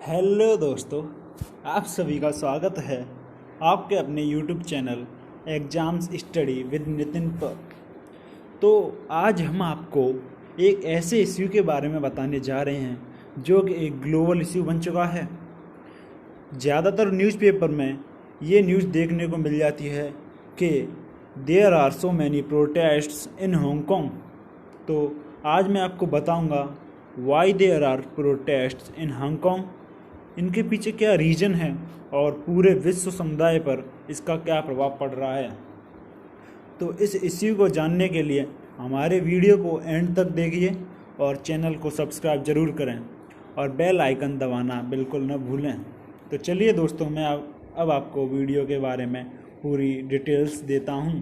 Hello दोस्तों, आप सभी का स्वागत है आपके अपने YouTube channel exams study with Nitin पर। तो आज हम आपको एक ऐसे इश्यू के बारे में बताने जा रहे हैं जो कि एक ग्लोबल इश्यू बन चुका है। ज़्यादातर न्यूज़पेपर में ये न्यूज़ देखने को मिल जाती है कि there are so many protests in Hong Kong. तो आज मैं आपको बताऊंगा why there are protests in Hong Kong, इनके पीछे क्या रीज़न है और पूरे विश्व समुदाय पर इसका क्या प्रभाव पड़ रहा है। तो इस इश्यू को जानने के लिए हमारे वीडियो को एंड तक देखिए और चैनल को सब्सक्राइब ज़रूर करें और बेल आइकन दबाना बिल्कुल न भूलें। तो चलिए दोस्तों, मैं अब आपको वीडियो के बारे में पूरी डिटेल्स देता हूँ।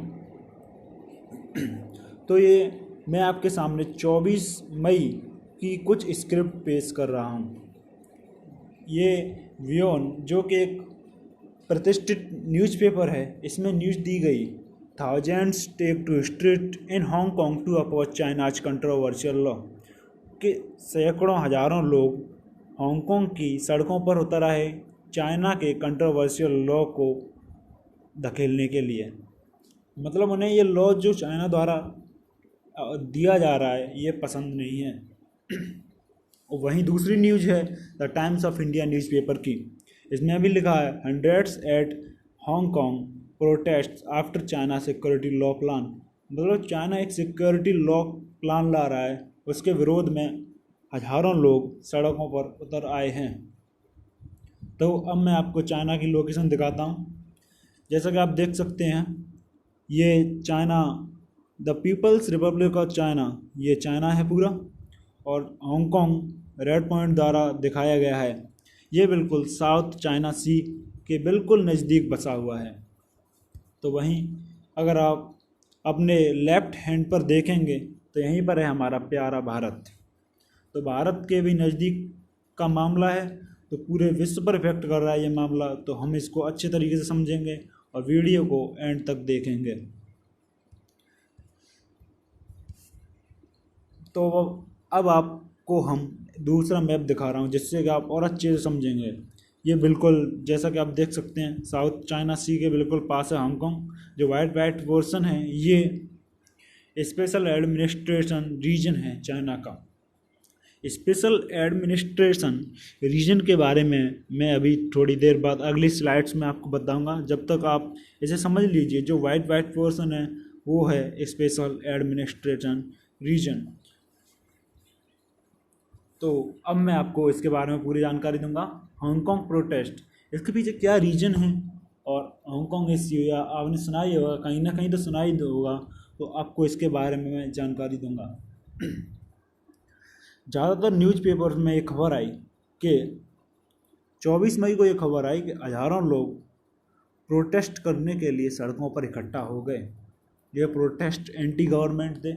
तो ये मैं आपके सामने 24 मई की कुछ स्क्रिप्ट पेश कर रहा हूँ। ये वियोन जो कि एक प्रतिष्ठित न्यूज़पेपर है, इसमें न्यूज़ दी गई, thousands take to street in Hong Kong to oppose China's controversial law, कि सैकड़ों हजारों लोग हांगकांग की सड़कों पर उतर आए चाइना के कंट्रोवर्शियल लॉ को धकेलने के लिए। मतलब उन्हें ये लॉ जो चाइना द्वारा दिया जा रहा है ये पसंद नहीं है। और वहीं दूसरी न्यूज़ है the Times of India newspaper की। इसमें भी लिखा है hundreds at Hong Kong protest after China security law plan. मतलब चाइना एक सिक्योरिटी लॉ प्लान ला रहा है, उसके विरोध में हजारों लोग सड़कों पर उतर आए हैं। तो अब मैं आपको चाइना की लोकेशन दिखाता हूँ। जैसा कि आप देख सकते हैं, ये China, the People's Republic of China, ये चाइना है पूरा, और हांगकांग रेड पॉइंट द्वारा दिखाया गया है। ये बिल्कुल साउथ चाइना सी के बिल्कुल नज़दीक बसा हुआ है। तो वहीं अगर आप अपने लेफ्ट हैंड पर देखेंगे तो यहीं पर है हमारा प्यारा भारत। तो भारत के भी नज़दीक का मामला है, तो पूरे विश्व पर इफेक्ट कर रहा है ये मामला। तो हम इसको अच्छे तरीके से समझेंगे और वीडियो को एंड तक देखेंगे। तो अब आपको हम दूसरा मैप दिखा रहा हूँ जिससे कि आप और अच्छे से समझेंगे। ये बिल्कुल जैसा कि आप देख सकते हैं साउथ चाइना सी के बिल्कुल पास है हांगकांग। जो वाइट पोर्शन है ये स्पेशल एडमिनिस्ट्रेशन रीजन है चाइना का। स्पेशल एडमिनिस्ट्रेशन रीजन के बारे में मैं अभी थोड़ी देर बाद अगली स्लाइड्स में आपको बताऊंगा। जब तक आप इसे समझ लीजिए, जो वाइट पोर्शन है वो है स्पेशल एडमिनिस्ट्रेशन रीजन। तो अब मैं आपको इसके बारे में पूरी जानकारी दूंगा। हांगकांग प्रोटेस्ट, इसके पीछे क्या रीजन है, और हांगकांग इश्यू या आपने सुना ही होगा, कहीं ना कहीं तो सुना ही होगा, तो आपको इसके बारे में मैं जानकारी दूंगा। ज़्यादातर न्यूज़पेपर्स में एक खबर आई कि 24 मई को ये खबर आई कि हज़ारों लोग प्रोटेस्ट करने के लिए सड़कों पर इकट्ठा हो गए। ये प्रोटेस्ट एंटी गवर्नमेंट थे।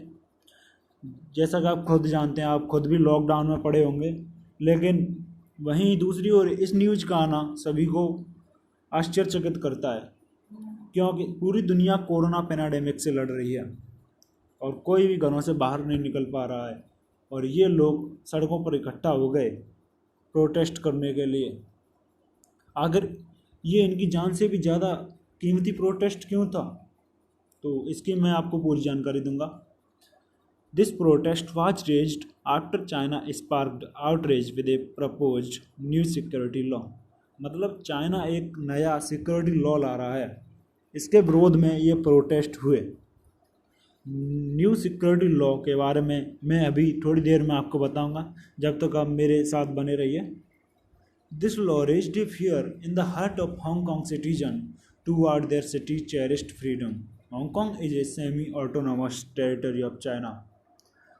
जैसा कि आप खुद जानते हैं, आप खुद भी लॉकडाउन में पड़े होंगे, लेकिन वहीं दूसरी ओर इस न्यूज़ का आना सभी को आश्चर्यचकित करता है, क्योंकि पूरी दुनिया कोरोना पैंडेमिक से लड़ रही है और कोई भी घरों से बाहर नहीं निकल पा रहा है, और ये लोग सड़कों पर इकट्ठा हो गए प्रोटेस्ट करने के लिए। अगर ये इनकी जान से भी ज़्यादा कीमती प्रोटेस्ट क्यों था, तो इसकी मैं आपको पूरी जानकारी दूंगा। This protest was raised after China sparked outrage with a proposed new security law। मतलब चाइना एक नया सिक्योरिटी लॉ ला रहा है, इसके विरोध में ये प्रोटेस्ट हुए। न्यू सिक्योरिटी लॉ के बारे में मैं अभी थोड़ी देर में आपको बताऊंगा, जब तक आप मेरे साथ बने रहिए। This law raised a fear in the heart of Hong Kong citizens toward their city's cherished freedom। Hong Kong is a semi-autonomous territory of China।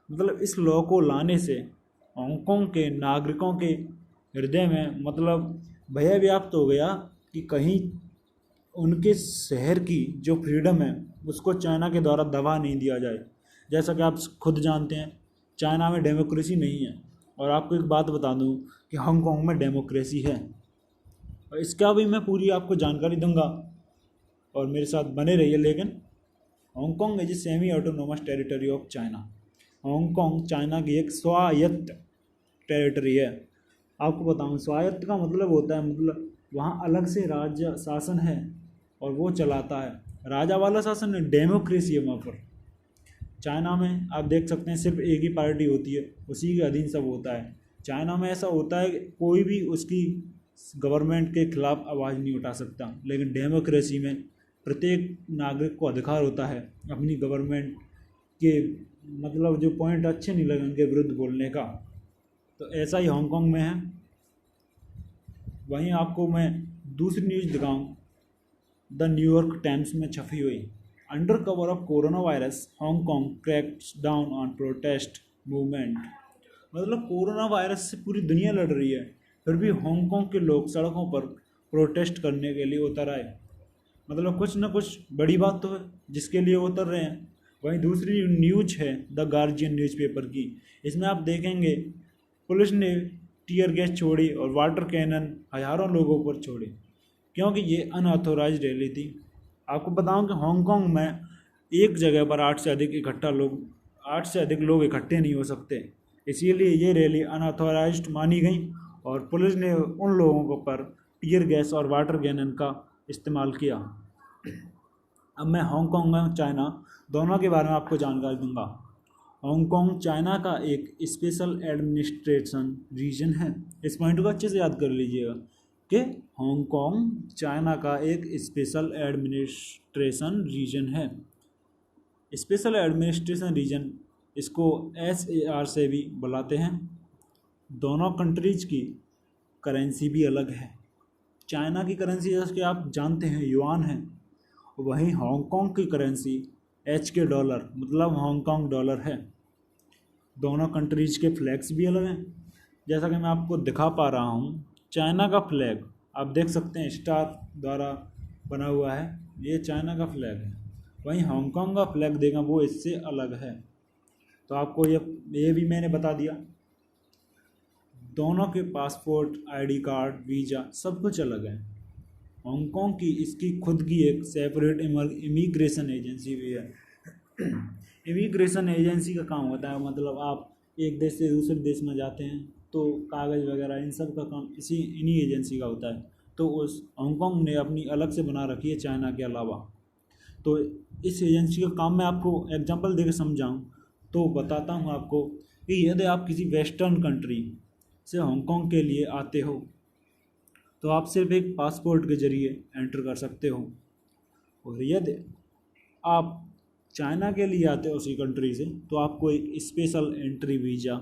मतलब इस लॉ को लाने से हांगकांग के नागरिकों के हृदय में मतलब भय व्याप्त हो गया कि कहीं उनके शहर की जो फ्रीडम है उसको चाइना के द्वारा दबा नहीं दिया जाए। जैसा कि आप खुद जानते हैं, चाइना में डेमोक्रेसी नहीं है, और आपको एक बात बता दूं कि हांगकांग में डेमोक्रेसी है, और इसका भी मैं पूरी आपको जानकारी दूंगा और मेरे साथ बने रहिए। लेकिन Hong Kong is a semi autonomous territory of China. Hong Kong China की एक स्वायत्त टेरिटरी है। आपको बताऊं, स्वायत्त का मतलब होता है, मतलब वहाँ अलग से राज्य शासन है और वो चलाता है। राजा वाला शासन है, डेमोक्रेसी है वहाँ पर। चाइना में आप देख सकते हैं सिर्फ एक ही पार्टी होती है, उसी के अधीन सब होता है। चाइना में ऐसा होता है कि कोई भी उसकी गवर्नमेंट के खिलाफ आवाज़ नहीं उठा सकता, लेकिन डेमोक्रेसी में प्रत्येक नागरिक को अधिकार होता है अपनी गवर्नमेंट के मतलब जो पॉइंट अच्छे नहीं लगे उनके विरुद्ध बोलने का। तो ऐसा ही हांगकांग में है। वहीं आपको मैं दूसरी न्यूज़ दिखाऊं, द न्यूयॉर्क टाइम्स में छपी हुई, under cover of corona virus Hong Kong cracks down on protest movement. मतलब कोरोना वायरस से पूरी दुनिया लड़ रही है, फिर भी हांगकांग के लोग सड़कों पर प्रोटेस्ट करने के लिए उतर आए। मतलब कुछ ना कुछ बड़ी बात तो है जिसके लिए वो उतर रहे हैं। वहीं दूसरी न्यूज है द गार्जियन न्यूज़पेपर की। इसमें आप देखेंगे पुलिस ने टीयर गैस छोड़ी और वाटर कैनन हज़ारों लोगों पर छोड़ी, क्योंकि ये अनऑथोराइज रैली थी। आपको बताऊं कि हांगकांग में एक जगह पर 8 से अधिक लोग इकट्ठे नहीं हो सकते, इसीलिए ये रैली अनऑथोराइज्ड मानी गई और पुलिस ने उन लोगों को पर टीयर गैस और वाटर कैनन का इस्तेमाल किया। अब मैं हांगकांग और चाइना दोनों के बारे में आपको जानकारी दूंगा। हांगकांग चाइना का एक स्पेशल एडमिनिस्ट्रेशन रीजन है। इस पॉइंट को अच्छे से याद कर लीजिएगा कि हांगकांग चाइना का एक स्पेशल एडमिनिस्ट्रेशन रीजन है। स्पेशल एडमिनिस्ट्रेशन रीजन इसको SAR से भी बुलाते हैं। दोनों कंट्रीज की करेंसी भी अलग है। चाइना की करेंसी जैसे कि आप जानते हैं युआन है, वहीं हांगकांग की करेंसी HK डॉलर मतलब हांगकांग डॉलर है। दोनों कंट्रीज के फ्लैग्स भी अलग हैं। जैसा कि मैं आपको दिखा पा रहा हूँ, चाइना का फ्लैग आप देख सकते हैं स्टार द्वारा बना हुआ है, ये चाइना का फ्लैग है। वहीं हांगकांग का फ्लैग देगा वो इससे अलग है। तो आपको ये भी मैंने बता दिया। दोनों के पासपोर्ट, ID कार्ड, वीज़ा सब कुछ अलग है। हांगकांग की इसकी खुद की एक सेपरेट इमिग्रेशन एजेंसी भी है। इमिग्रेशन एजेंसी का काम होता है, मतलब आप एक देश से दूसरे देश में जाते हैं तो कागज़ वगैरह इन सब का काम इन्हीं एजेंसी का होता है। तो उस हांगकांग ने अपनी अलग से बना रखी है चाइना के अलावा। तो इस एजेंसी का काम मैं आपको एग्जांपल देकर समझाऊं तो बताता हूं आपको कि यदि आप किसी वेस्टर्न कंट्री से हांगकांग के लिए आते हो तो आप सिर्फ एक पासपोर्ट के ज़रिए एंटर कर सकते हो, और यदि आप चाइना के लिए आते हो उसी कंट्री से तो आपको एक स्पेशल एंट्री वीज़ा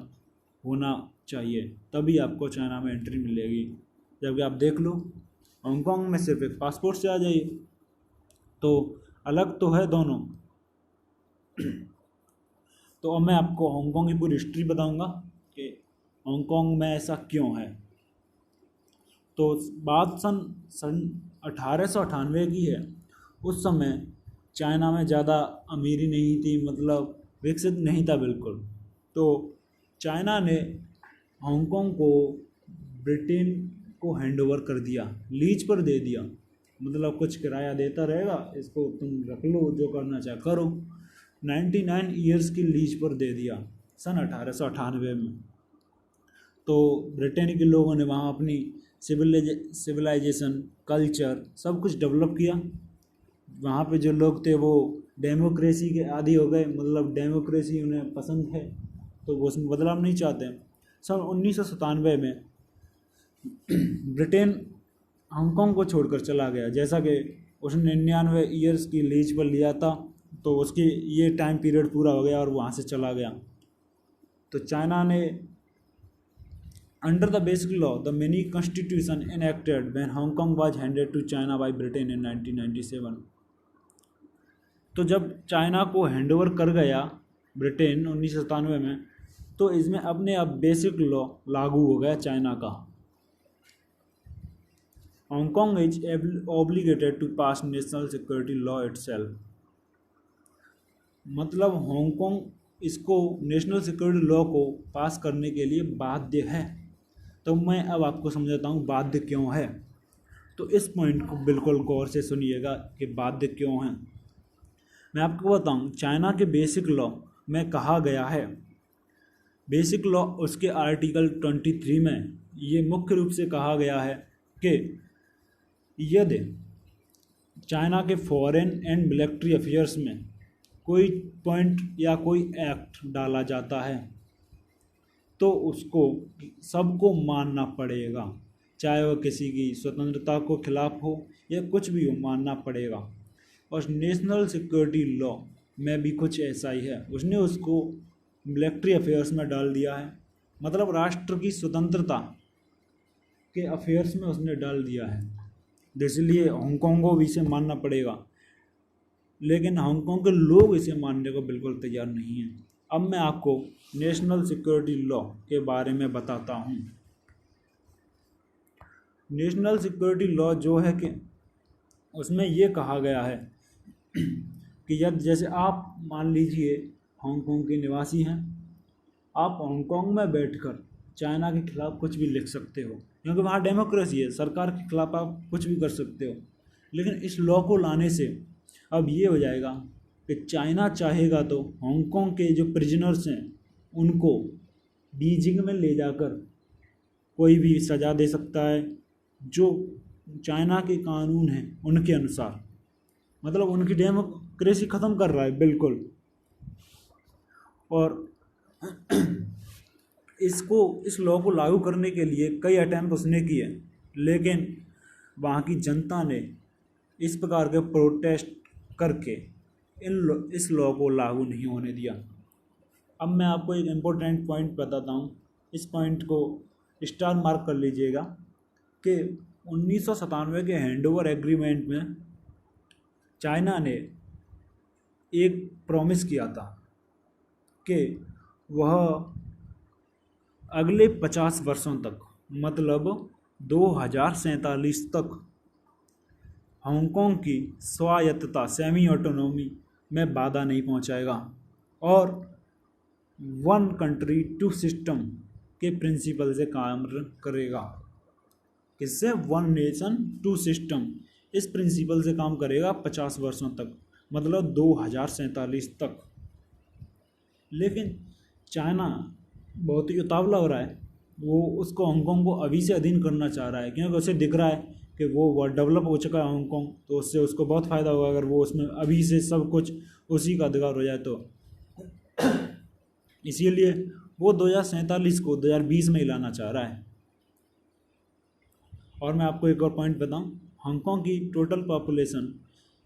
होना चाहिए, तभी आपको चाइना में एंट्री मिलेगी। जबकि आप देख लो हांगकांग में सिर्फ एक पासपोर्ट से आ जाइए। तो अलग तो है दोनों। तो अब मैं आपको हांगकांग की पूरी हिस्ट्री बताऊंगा कि हांगकांग में ऐसा क्यों है। तो बात सन 1898 की है। उस समय चाइना में ज़्यादा अमीरी नहीं थी, मतलब विकसित नहीं था बिल्कुल। तो चाइना ने हांगकांग को ब्रिटेन को हैंडओवर कर दिया, लीज पर दे दिया, मतलब कुछ किराया देता रहेगा, इसको तुम रख लो, जो करना चाहे करो। 99 ईयर्स की लीज पर दे दिया सन 1898 में। तो ब्रिटेन के लोगों ने वहाँ अपनी सिविलाइजेशन, कल्चर सब कुछ डेवलप किया। वहाँ पे जो लोग थे वो डेमोक्रेसी के आदी हो गए, मतलब डेमोक्रेसी उन्हें पसंद है तो वो उसमें बदलाव नहीं चाहते। सन 1997 में ब्रिटेन हांगकांग को छोड़कर चला गया, जैसा कि उसने 99 ईयर्स की लीज पर लिया था, तो उसकी ये टाइम पीरियड पूरा हो गया और वहाँ से चला गया। तो चाइना ने under the basic law the mini constitution enacted when Hong Kong was handed to China by Britain in 1997। तो जब चाइना को हैंडओवर कर गया ब्रिटेन 1997 में, तो इसमें अपने अब बेसिक लॉ लागू हो गया चाइना का। Hong Kong is obligated to pass national security law itself. मतलब हांगकांग इसको नेशनल सिक्योरिटी लॉ को पास करने के लिए बाध्य है। तो मैं अब आपको समझाता हूँ बाध्य क्यों है। तो इस पॉइंट को बिल्कुल गौर से सुनिएगा कि बाध्य क्यों है। मैं आपको बताऊँ, चाइना के बेसिक लॉ में कहा गया है, बेसिक लॉ उसके आर्टिकल 23 में ये मुख्य रूप से कहा गया है कि यदि चाइना के फॉरेन एंड मिलिट्री अफेयर्स में कोई पॉइंट या कोई एक्ट डाला जाता है तो उसको सबको मानना पड़ेगा, चाहे वह किसी की स्वतंत्रता को खिलाफ हो या कुछ भी हो, मानना पड़ेगा। और नेशनल सिक्योरिटी लॉ में भी कुछ ऐसा ही है, उसने उसको मिलिट्री अफेयर्स में डाल दिया है, मतलब राष्ट्र की स्वतंत्रता के अफेयर्स में उसने डाल दिया है। इसलिए हांगकांग को भी इसे मानना पड़ेगा, लेकिन हांगकांग के लोग इसे मानने को बिल्कुल तैयार नहीं हैं। अब मैं आपको नेशनल सिक्योरिटी लॉ के बारे में बताता हूँ। नेशनल सिक्योरिटी लॉ जो है कि उसमें ये कहा गया है कि यदि जैसे आप मान लीजिए हांगकांग के निवासी हैं, आप हांगकांग में बैठकर चाइना के खिलाफ कुछ भी लिख सकते हो, क्योंकि वहाँ डेमोक्रेसी है, सरकार के खिलाफ आप कुछ भी कर सकते हो। लेकिन इस लॉ को लाने से अब ये हो जाएगा कि चाइना चाहेगा तो हांगकांग के जो प्रिजनर्स हैं उनको बीजिंग में ले जाकर कोई भी सज़ा दे सकता है, जो चाइना के कानून हैं उनके अनुसार, मतलब उनकी डेमोक्रेसी ख़त्म कर रहा है बिल्कुल। और इस लॉ को लागू करने के लिए कई अटैम्प्ट उसने किए, लेकिन वहाँ की जनता ने इस प्रकार के प्रोटेस्ट करके इस लॉ को लागू नहीं होने दिया। अब मैं आपको एक इम्पोर्टेंट पॉइंट बताता हूँ, इस पॉइंट को स्टार मार्क कर लीजिएगा कि 1997 के हैंडओवर एग्रीमेंट में चाइना ने एक प्रॉमिस किया था कि वह अगले 50 वर्षों तक, मतलब 2047 तक हांगकांग की स्वायत्तता सेमी ऑटोनॉमी में बाधा नहीं पहुंचाएगा और वन कंट्री टू सिस्टम के प्रिंसिपल से काम करेगा। किससे? वन नेशन टू सिस्टम, इस प्रिंसिपल से काम करेगा 50 वर्षों तक, मतलब 2047 तक। लेकिन चाइना बहुत ही उतावला हो रहा है, वो उसको हांगकांग को अभी से अधीन करना चाह रहा है, क्योंकि उसे दिख रहा है कि वो डेवलप हो चुका है हांगकांग, तो उससे उसको बहुत फ़ायदा होगा अगर वो उसमें अभी से सब कुछ उसी का अधिकार हो जाए तो। इसीलिए वो 2047 को 2020 में ही लाना चाह रहा है। और मैं आपको एक और पॉइंट बताऊं, हांगकांग की टोटल पॉपुलेशन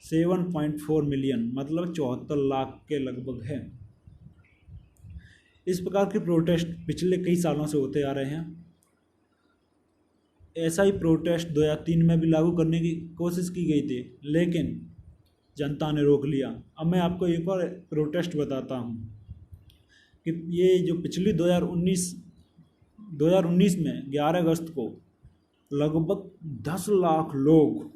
7.4 मिलियन, मतलब 74 लाख के लगभग है। इस प्रकार के प्रोटेस्ट पिछले कई सालों से होते आ रहे हैं। ऐसा ही प्रोटेस्ट 2003 में भी लागू करने की कोशिश की गई थी, लेकिन जनता ने रोक लिया। अब मैं आपको एक और प्रोटेस्ट बताता हूँ कि ये जो पिछली 2019 में 11 अगस्त को लगभग 10 लाख लोग,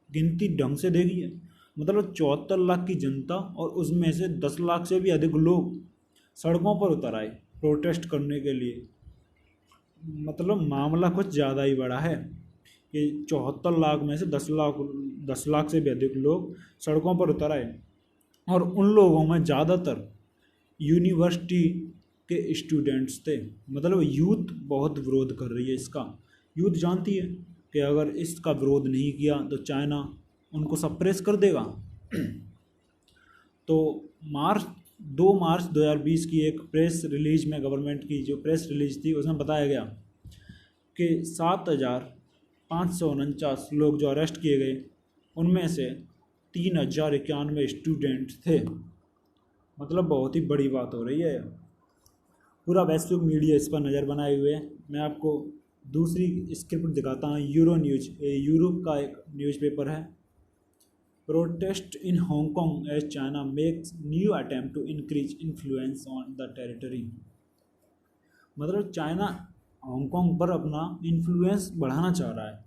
गिनती ढंग से देखिए, मतलब 74 लाख की जनता और उसमें से 10 लाख से भी अधिक लोग सड़कों पर उतर आए प्रोटेस्ट करने के लिए। मतलब मामला कुछ ज़्यादा ही बड़ा है कि 74 लाख में से 10 लाख से भी अधिक लोग सड़कों पर उतर आए, और उन लोगों में ज़्यादातर यूनिवर्सिटी के स्टूडेंट्स थे। मतलब यूथ बहुत विरोध कर रही है इसका। यूथ जानती है कि अगर इसका विरोध नहीं किया तो चाइना उनको सप्रेस कर देगा। तो 2 मार्च 2020 की एक प्रेस रिलीज में, गवर्नमेंट की जो प्रेस रिलीज थी, उसमें बताया गया कि 7,549 लोग जो अरेस्ट किए गए, उनमें से 3,091 स्टूडेंट थे। मतलब बहुत ही बड़ी बात हो रही है। पूरा वैश्विक मीडिया इस पर नज़र बनाए हुए है। मैं आपको दूसरी स्क्रिप्ट दिखाता हूँ, यूरो न्यूज, यूरोप का एक न्यूज़पेपर है। Protest in Hong Kong as China makes new attempt to increase influence on the territory. मतलब चाइना हांगकांग पर अपना इन्फ्लुएंस बढ़ाना चाह रहा है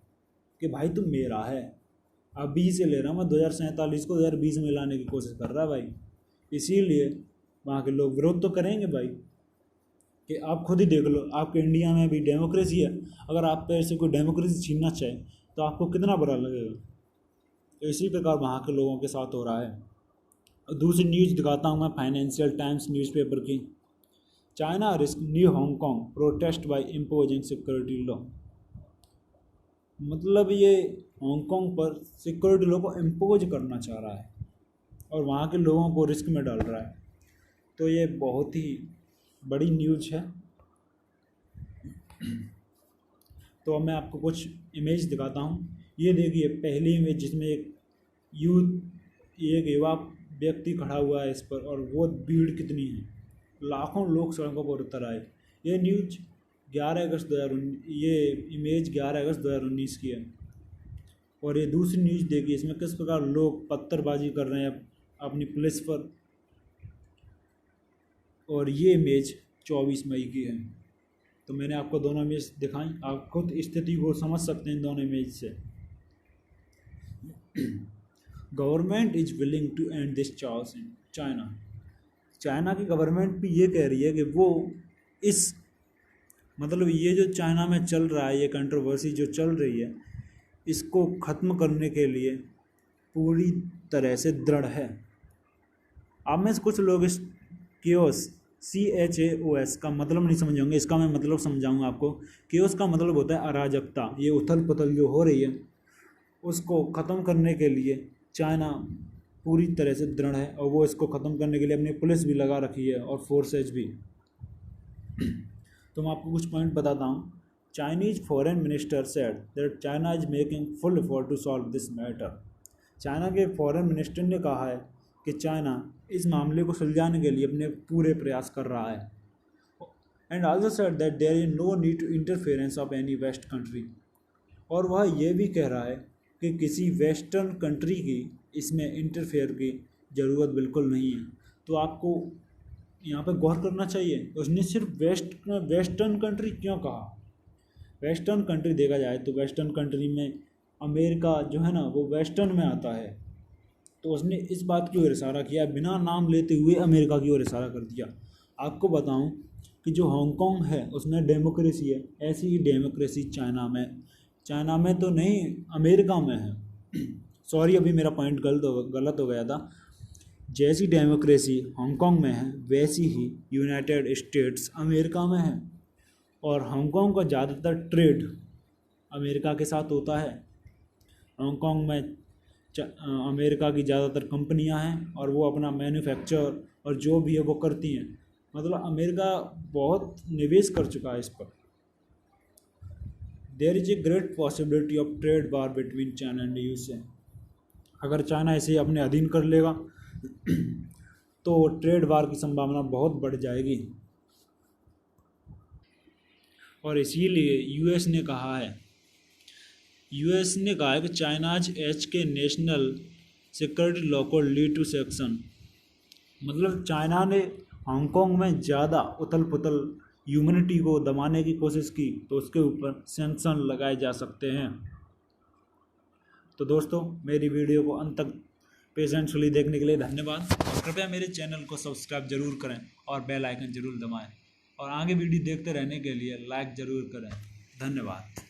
कि भाई तुम मेरा है, अभी से ले रहा हूँ मैं, 2047 को 2020 में लाने की कोशिश कर रहा है भाई। इसीलिए वहाँ के लोग विरोध तो करेंगे भाई, कि आप खुद ही देख लो, आपके इंडिया में भी डेमोक्रेसी है, अगर आप पे से कोई डेमोक्रेसी छीनना चाहे तो आपको कितना बुरा लगेगा। तो इसी प्रकार वहाँ के लोगों के साथ हो रहा है। दूसरी न्यूज़ दिखाता हूँ मैं, फाइनेंशियल टाइम्स न्यूज़पेपर की। China risks new Hong Kong protest by imposing security law. मतलब ये हांगकांग पर सिक्योरिटी लॉ को इम्पोज करना चाह रहा है और वहाँ के लोगों को रिस्क में डाल रहा है। तो ये बहुत ही बड़ी न्यूज़ है। तो अब मैं आपको कुछ इमेज दिखाता हूँ। ये देखिए पहली इमेज जिसमें एक युवा व्यक्ति खड़ा हुआ है इस पर, और वो भीड़ कितनी है, लाखों लोग सड़कों पर उतर आए। ये न्यूज 11 अगस्त 2019, ये इमेज 11 अगस्त 2019 की है। और ये दूसरी न्यूज देखिए, इसमें किस प्रकार लोग पत्थरबाजी कर रहे हैं अपनी पुलिस पर। और ये इमेज 24 मई की है। तो मैंने आपको दोनों इमेज दिखाई, आप खुद स्थिति को समझ सकते हैं दोनों इमेज से। Government is willing to end this chaos in China. China की गवर्नमेंट भी ये कह रही है कि वो इस मतलब ये जो चाइना में चल रहा है, ये कंट्रोवर्सी जो चल रही है, इसको ख़त्म करने के लिए पूरी तरह से दृढ़ है। आप में से कुछ लोग इस केओस CHAOS का मतलब नहीं समझ होंगे, इसका मैं मतलब समझाऊंगा आपको। केओस का मतलब होता है अराजकता। ये उथल पुथल जो हो रही है उसको ख़त्म करने के लिए चाइना पूरी तरह से दृढ़ है, और वो इसको ख़त्म करने के लिए अपनी पुलिस भी लगा रखी है और फोर्सेज भी। तो मैं आपको कुछ पॉइंट बताता हूँ। Chinese foreign minister said that China is making full effort to solve this matter. China के फॉरेन मिनिस्टर ने कहा है कि चाइना इस मामले को सुलझाने के लिए अपने पूरे प्रयास कर रहा है। And also said that there is no need to interference of any west country. और वह यह भी कह रहा है कि किसी वेस्टर्न कंट्री की इसमें इंटरफेयर की ज़रूरत बिल्कुल नहीं है। तो आपको यहाँ पर गौर करना चाहिए, उसने सिर्फ वेस्टर्न कंट्री क्यों कहा। वेस्टर्न कंट्री देखा जाए तो वेस्टर्न कंट्री में अमेरिका जो है ना वो वेस्टर्न में आता है। तो उसने इस बात की ओर इशारा किया, बिना नाम लेते हुए अमेरिका की ओर इशारा कर दिया। आपको बताऊं कि जो हांगकांग है उसमें डेमोक्रेसी है, ऐसी ही डेमोक्रेसी चाइना में तो नहीं, अमेरिका में है। सॉरी, अभी मेरा पॉइंट गलत हो गया था। जैसी डेमोक्रेसी हांगकांग में है वैसी ही यूनाइटेड स्टेट्स अमेरिका में है। और हांगकांग का ज़्यादातर ट्रेड अमेरिका के साथ होता है। हांगकांग में अमेरिका की ज़्यादातर कंपनियां हैं और वो अपना मैन्युफैक्चर और जो भी है वो करती हैं। मतलब अमेरिका बहुत निवेश कर चुका है इस पर। There is a great possibility of trade war between China and USA। अगर चाइना इसे अपने अधीन कर लेगा तो ट्रेड वार की संभावना बहुत बढ़ जाएगी। और इसीलिए US ने कहा है कि चाइनाज एच के नेशनल सिक्योरिटी लॉ को लीड टू सेक्शन। मतलब चाइना ने हांगकांग में ज़्यादा उथल पुथल ह्यूमनिटी को दबाने की कोशिश की तो उसके ऊपर सैंक्शन लगाए जा सकते हैं। तो दोस्तों, मेरी वीडियो को अंत तक पेशेंटली देखने के लिए धन्यवाद। और कृपया मेरे चैनल को सब्सक्राइब जरूर करें और बेल आइकन जरूर दबाएं, और आगे वीडियो देखते रहने के लिए लाइक ज़रूर करें। धन्यवाद।